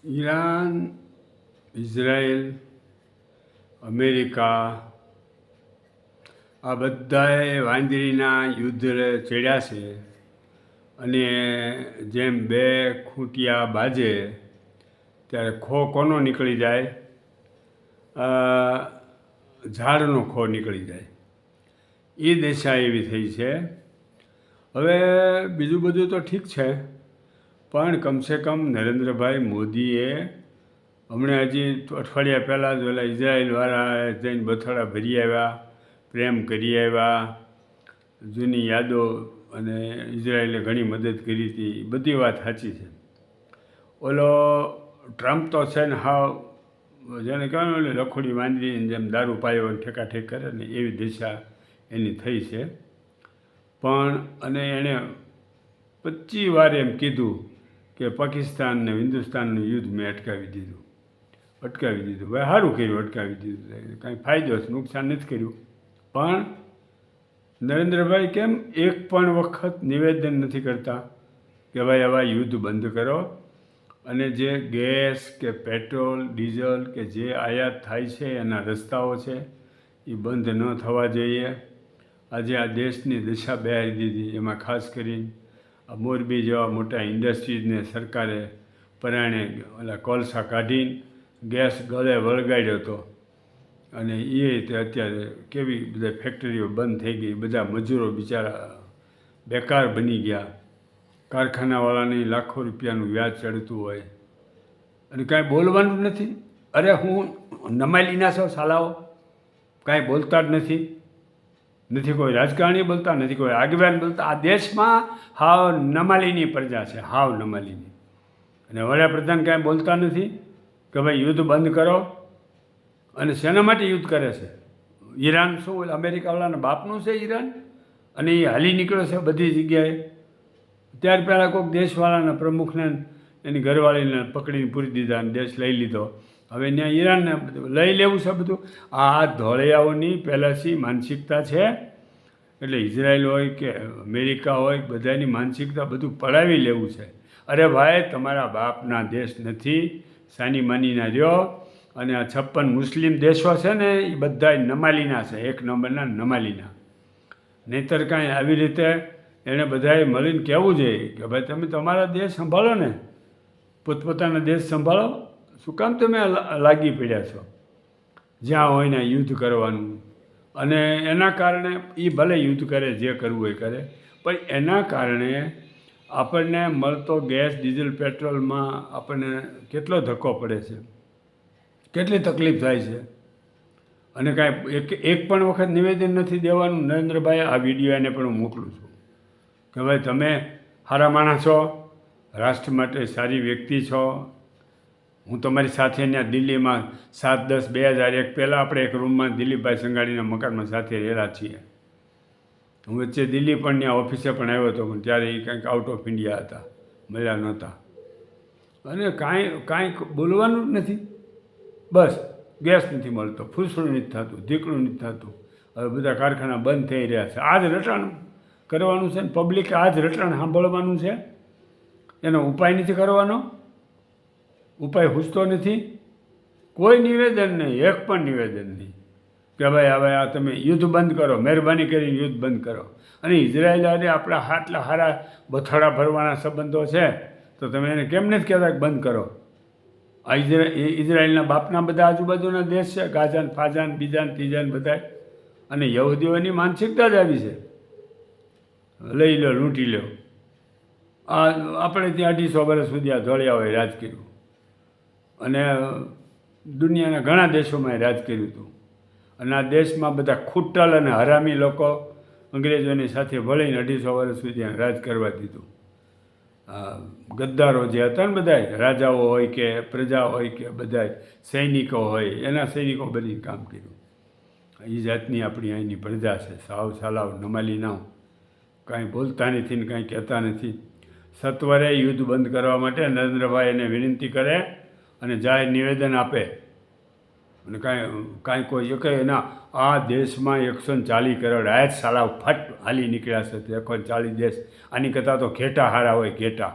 Iran, Israel, America આ બધાએ વાંદરીના યુદ્ધ ચડ્યા છે. અને જેમ બે ખૂંટિયા બાજે ત્યારે ખો કોનો નીકળી જાય? ઝાડનો ખો નીકળી જાય. એ દશા એવી થઈ છે. હવે બીજું બધું તો ઠીક છે, પણ કમસે કમ નરેન્દ્રભાઈ મોદીએ હમણાં હજી અઠવાડિયા પહેલાં જ ઓલા ઇઝરાયલવાળા જઈને બથાડા ભરી આવ્યા, પ્રેમ કરી આવ્યા, જૂની યાદો, અને ઇઝરાયલે ઘણી મદદ કરી હતી. બધી વાત સાચી છે. ઓલો ટ્રમ્પ તો છે ને હાવ જેને કહેવાય ને લખોડી વાંદરીની જેમ દારૂ પાયો અને ઠેકાઠેક કરે ને એવી દિશા એની થઈ છે. પણ અને એણે 25 વાર એમ કીધું કે પાકિસ્તાન ને હિન્દુસ્તાનનું યુદ્ધ મેં અટકાવી દીધું. ભાઈ સારું કર્યું, અટકાવી દીધું, કાંઈ ફાયદો છે, નુકસાન નથી કર્યું. પણ નરેન્દ્રભાઈ કેમ એક પણ વખત નિવેદન નથી કરતા કે ભાઈ આવા યુદ્ધ બંધ કરો, અને જે ગેસ કે પેટ્રોલ ડીઝલ કે જે આયાત થાય છે એના રસ્તાઓ છે એ બંધ ન થવા જોઈએ. આજે આ દેશની દશા બેહારી દીધી. એમાં ખાસ કરીને આ મોરબી જેવા મોટા ઇન્ડસ્ટ્રીઝને સરકારે પરાણે ઓલા કોલસા કાઢીને ગેસ ગળે વળગાડ્યો હતો, અને એ તે અત્યારે કેવી બધા ફેક્ટરીઓ બંધ થઈ ગઈ, બધા મજૂરો બિચારા બેકાર બની ગયા, કારખાનાવાળાને લાખો રૂપિયાનું વ્યાજ ચડતું હોય અને કાંઈ બોલવાનું નથી. અરે હું નમાલીના છો સાલાઓ, કાંઈ બોલતા જ નથી કોઈ રાજકારણી બોલતા, નથી કોઈ આગેવાન બોલતા. આ દેશમાં હાવ નમાલીની પ્રજા છે, હાવ નમાલીની. અને વડાપ્રધાન કાંઈ બોલતા નથી કે ભાઈ યુદ્ધ બંધ કરો. અને શેના માટે યુદ્ધ કરે છે? ઈરાન શું અમેરિકાવાળાના બાપનું છે ઈરાન? અને એ હાલી નીકળ્યો છે બધી જગ્યાએ. ત્યાર પહેલાં કોઈક દેશવાળાના પ્રમુખને એની ઘરવાળીને પકડીને પૂરી દીધા અને દેશ લઈ લીધો. હવે ત્યાં ઈરાનને લઈ લેવું છે બધું. આ ધોળિયાઓની પહેલાંથી માનસિકતા છે. એટલે ઇઝરાયલ હોય કે અમેરિકા હોય, બધાની માનસિકતા બધું પડાવી લેવું છે. અરે ભાઈ, તમારા બાપના દેશ નથી, સાની માનીના રહ્યો. અને આ 56 મુસ્લિમ દેશો છે ને એ બધા નમાલીના છે, એક નંબરના નમાલીના. નહીંતર કાંઈ આવી રીતે એણે બધાએ મળીને કહેવું જોઈએ કે ભાઈ તમે તમારા દેશ સંભાળો ને, પોતપોતાના દેશ સંભાળો. શું કામ તમે લાગી પડ્યા છો જ્યાં હોય ને યુદ્ધ કરવાનું? અને એના કારણે એ ભલે યુદ્ધ કરે, જે કરવું હોય કરે, પણ એના કારણે આપણને મળતો ગેસ ડીઝલ પેટ્રોલમાં આપણને કેટલો ધક્કો પડે છે, કેટલી તકલીફ થાય છે. અને કાંઈ એક પણ વખત નિવેદન નથી દેવાનું. નરેન્દ્રભાઈ, આ વિડીયો એને પણ હું મોકલું છું કે ભાઈ તમે સારા માણસ છો, રાષ્ટ્ર માટે સારી વ્યક્તિ છો. હું તમારી સાથે ત્યાં દિલ્હીમાં 7/10/2001 પહેલાં આપણે એક રૂમમાં દિલીપભાઈ સંઘાણીના મકાનમાં સાથે રહેલા છીએ. હું વચ્ચે દિલ્હી પણ ત્યાં ઓફિસે પણ આવ્યો હતો, પણ ત્યારે એ કંઈક આઉટ ઓફ ઇન્ડિયા હતા, મળ્યા નહોતા. અને કાંઈ બોલવાનું જ નથી. બસ ગેસ નથી મળતો, ફૂસડું નથી થતું, ધીકણું નથી થતું. હવે બધા કારખાના બંધ થઈ રહ્યા છે. આ જ રટાણ કરવાનું છે ને પબ્લિકે આ જ રટાણ સાંભળવાનું છે. એનો ઉપાય નથી કરવાનો. ઉપાય સૂચતો નથી. કોઈ નિવેદન નહીં, એક પણ નિવેદન નહીં કે ભાઈ હવે આ તમે યુદ્ધ બંધ કરો, મહેરબાની કરીને યુદ્ધ બંધ કરો. અને ઇઝરાયલ અને આપણા આટલા સારા બથાડા ભરવાના સંબંધો છે, તો તમે એને કેમ નથી કહેતા કે બંધ કરો? આ ઇઝરાયલના બાપના બધા આજુબાજુના દેશ છે, ગાઝાન ફાઝાન બીજાન ત્રીજાન બધા. અને યહૂદીઓની માનસિકતા જ આવી છે, લઈ લો લૂંટી લો. આપણે ત્યાં 250 વર્ષ સુધી આ ધોળિયાઓએ રાજ કર્યું, અને દુનિયાના ઘણા દેશોમાં રાજ કર્યું હતું. અને આ દેશમાં બધા ખૂટલ અને હરામી લોકો અંગ્રેજોની સાથે ભળીને 250 વર્ષ સુધી રાજ કરવા દીધું. ગદ્દારો જે હતા ને બધા, રાજાઓ હોય કે પ્રજા હોય કે બધા સૈનિકો હોય, એના સૈનિકો બધી કામ કર્યું. એ જાતની આપણી અહીંની પ્રજા છે, સાવ સાલાવ નમાલી નાવ, કાંઈ બોલતા નથી ને કાંઈ કહેતા નથી. સત્વરે યુદ્ધ બંધ કરવા માટે નરેન્દ્રભાઈ એને વિનંતી કરે અને જાહેર નિવેદન આપે. અને કાંઈ કોઈ એક એના આ દેશમાં 140 કરોડ આ જ સાલા ફટ હાલી નીકળ્યા છે. 140 દેશ આની કરતાં તો ઘેટા હારા હોય, ઘેટા.